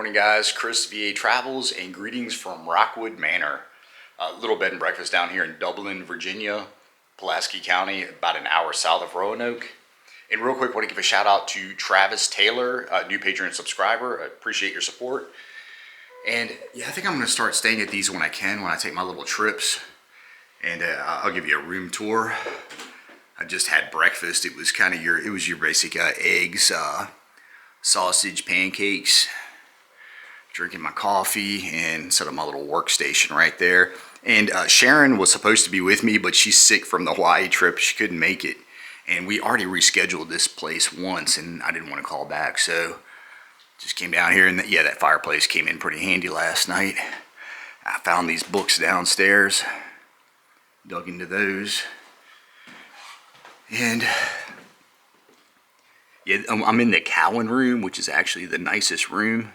morning, guys. Chris, VA Travels, and greetings from Rockwood Manor. Little bed and breakfast down here in Dublin, Virginia, Pulaski County, about an hour south of Roanoke. And real quick, want to give a shout out to Travis Taylor, new patron and subscriber. I appreciate your support. And yeah, I think I'm going to start staying at these when I can, when I take my little trips. And I'll give you a room tour. I just had breakfast. It was kind of your basic eggs, sausage, pancakes, drinking my coffee, and set up my little workstation right there. And Sharon was supposed to be with me, but she's sick from the Hawaii trip. She couldn't make it. And we already rescheduled this place once, and I didn't want to call back, so just came down here. And yeah, that fireplace came in pretty handy last night. I found these books downstairs, dug into those. And yeah, I'm in the Cowan room, which is actually the nicest room.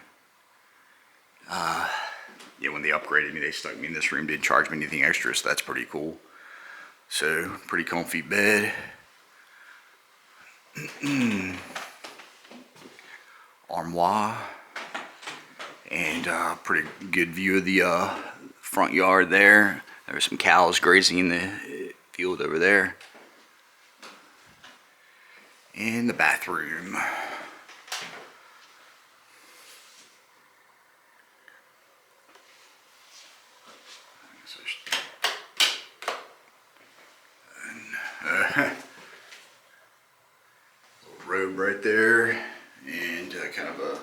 Yeah, when they upgraded me, they stuck me in this room, didn't charge me anything extra, so that's pretty cool. So, pretty comfy bed. Armoire. And pretty good view of the front yard there. There's some cows grazing in the field over there. And the bathroom. Little robe right there, and kind of a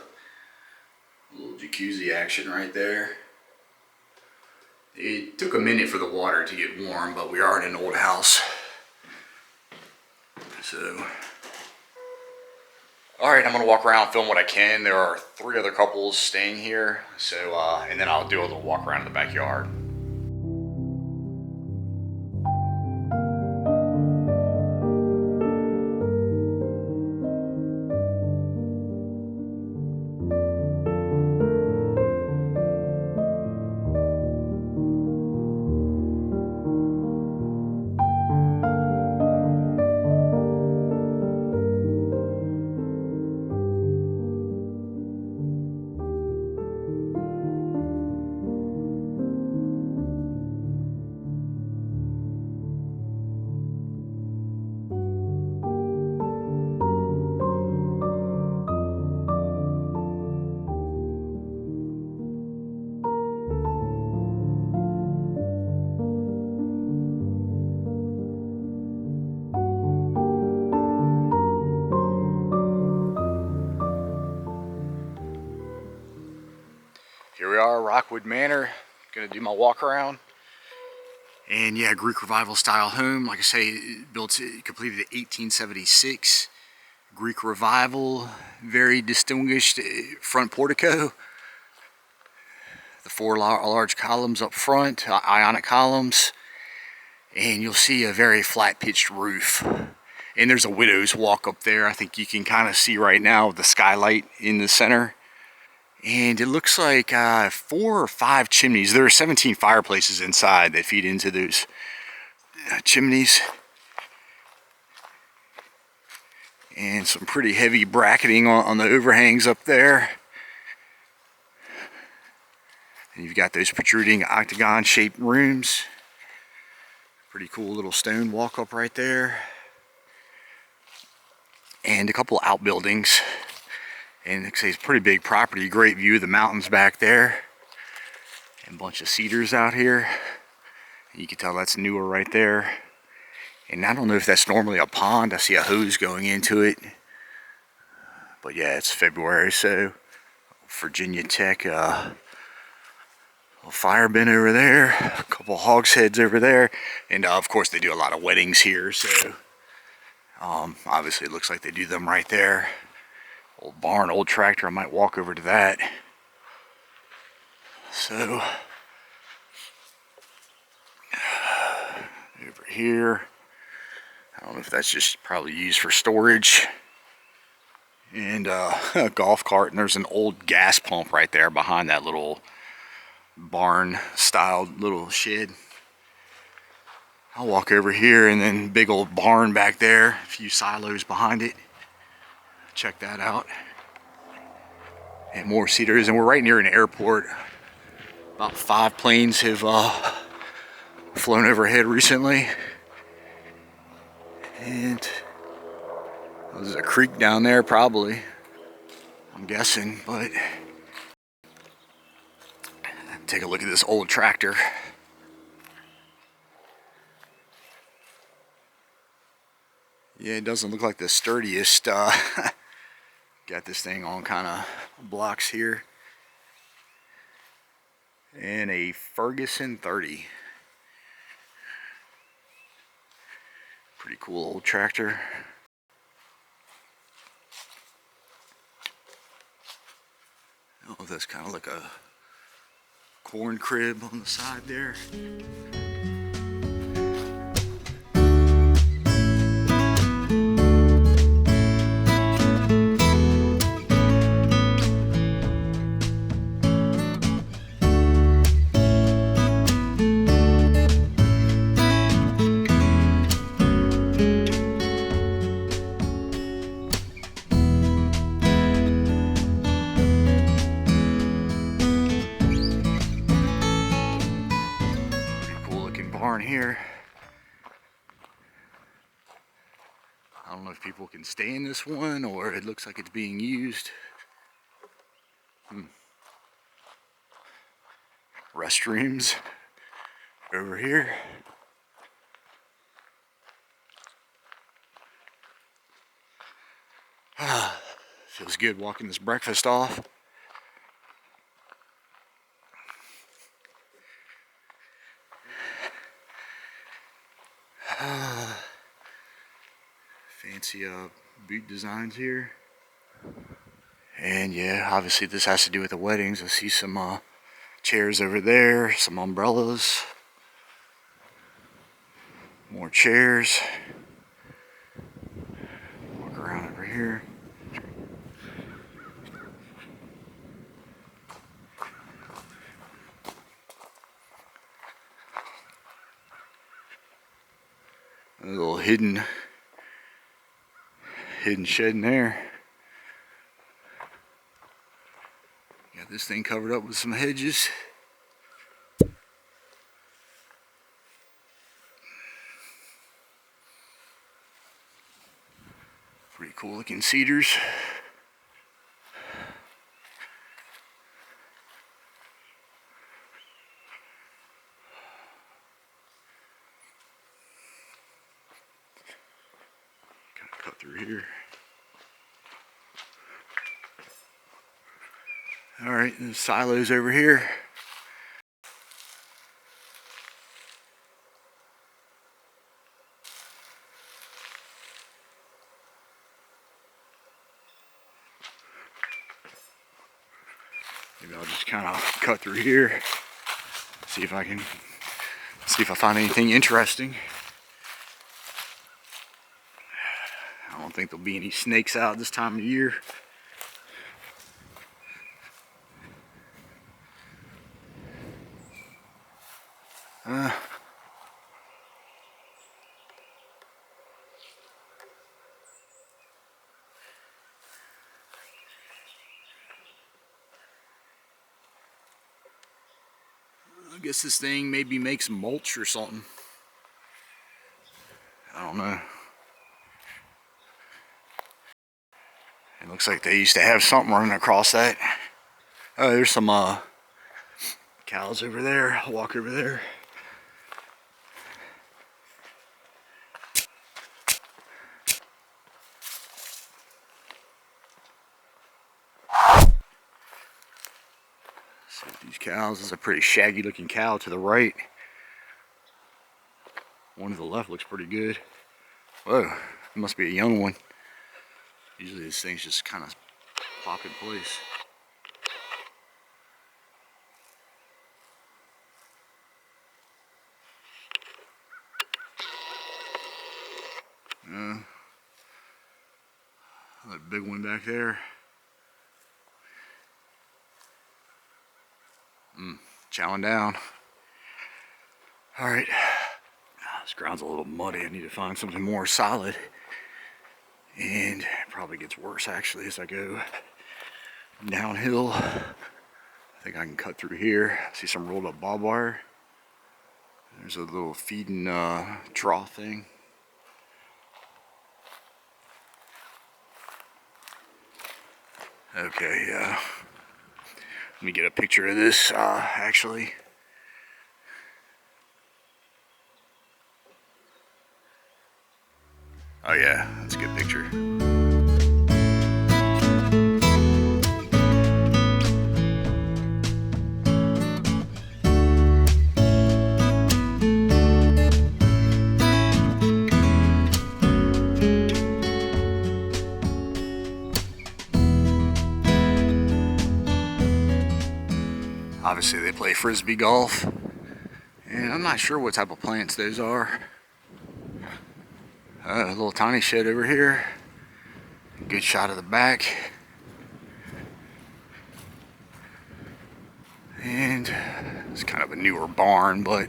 little jacuzzi action right there. It took a minute for the water to get warm, but we are in an old house. So, alright, I'm going to walk around, film what I can. There are 3 other couples staying here, so and then I'll do a little walk around in the backyard. Here we are, Rockwood Manor. Gonna do my walk around. And yeah, Greek Revival style home. Like I say, completed in 1876. Greek Revival, very distinguished front portico. The 4 large columns up front, ionic columns. And you'll see a very flat pitched roof. And there's a widow's walk up there. I think you can kind of see right now the skylight in the center. And it looks like 4 or 5 chimneys. There are 17 fireplaces inside that feed into those chimneys. And some pretty heavy bracketing on the overhangs up there. And you've got those protruding octagon-shaped rooms. Pretty cool little stone walk-up right there. And a couple outbuildings. And like I say, it's a pretty big property, great view of the mountains back there. And a bunch of cedars out here. And you can tell that's newer right there. And I don't know if that's normally a pond. I see a hose going into it. But yeah, it's February, so Virginia Tech little fire bin over there. A couple hogsheads over there. And of course they do a lot of weddings here, so obviously it looks like they do them right there. Old barn, old tractor, I might walk over to that. So, over here, I don't know if that's just probably used for storage. And a golf cart, and there's an old gas pump right there behind that little barn-style little shed. I'll walk over here, and then big old barn back there, a few silos behind it. Check that out. And more cedars, and we're right near an airport. About 5 planes have flown overhead recently. And there's a creek down there probably, I'm guessing, but take a look at this old tractor. Yeah, it doesn't look like the sturdiest. Got this thing on kind of blocks here. And a Ferguson 30. Pretty cool old tractor. Oh, that's kind of like a corn crib on the side there. Here. I don't know if people can stay in this one or it looks like it's being used. Restrooms over here. Feels good walking this breakfast off. Fancy boot designs here. And yeah, obviously this has to do with the weddings. I see some chairs over there, some umbrellas, more chairs. Walk around over here. A little hidden shed in there. Got this thing covered up with some hedges. Pretty cool looking cedars. Kind of cut through here. Alright, there's silos over here. Maybe I'll just kind of cut through here, see if I find anything interesting. I don't think there'll be any snakes out this time of year. I guess this thing maybe makes mulch or something. I don't know. It looks like they used to have something running across that. Oh, there's some cows over there. I'll walk over there. See these cows. This is a pretty shaggy looking cow to the right. One to the left looks pretty good. Whoa, it must be a young one. Usually these things just kind of plop in place. That big one back there. Chowing down. Alright. This ground's a little muddy. I need to find something more solid. And it probably gets worse actually as I go downhill. I think I can cut through here. I see some rolled up barbed wire. There's a little feeding trough thing. Okay, let me get a picture of this actually. Oh yeah, that's a good picture. Obviously they play frisbee golf, and I'm not sure what type of plants those are. A little tiny shed over here. Good shot of the back. And it's kind of a newer barn, but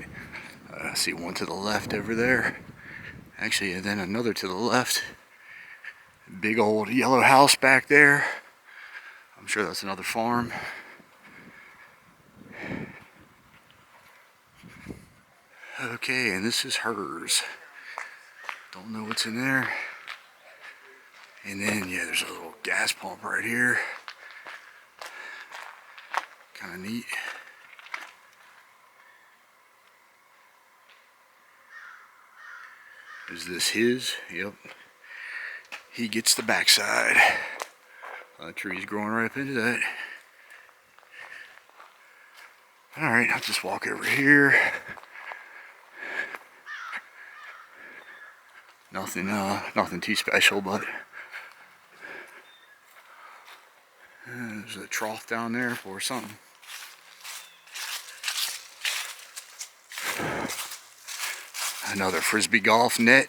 I see one to the left over there. Actually, and then another to the left. Big old yellow house back there. I'm sure that's another farm. Okay, and this is hers. Don't know what's in there. And then, yeah, there's a little gas pump right here. Kind of neat. Is this his? Yep. He gets the backside. The tree's growing right up into that. Alright, I'll just walk over here. Nothing too special, but there's a trough down there for something. Another frisbee golf net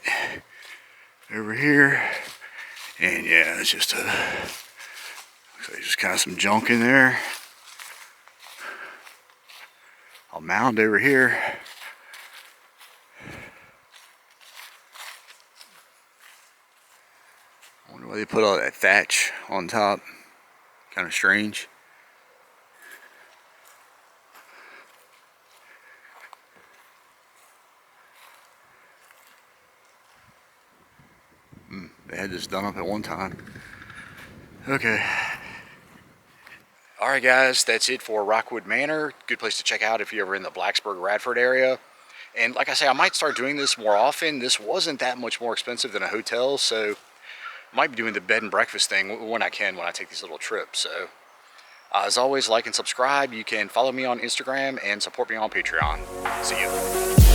over here, and yeah, it's just looks like just kind of some junk in there. A mound over here. I wonder why they put all that thatch on top. Kind of strange. They had this done up at one time. Okay. Alright guys, that's it for Rockwood Manor. Good place to check out if you're ever in the Blacksburg, Radford area. And like I say, I might start doing this more often. This wasn't that much more expensive than a hotel, so I might be doing the bed and breakfast thing when I take these little trips. So as always, like and subscribe. You can follow me on Instagram and support me on Patreon. See you.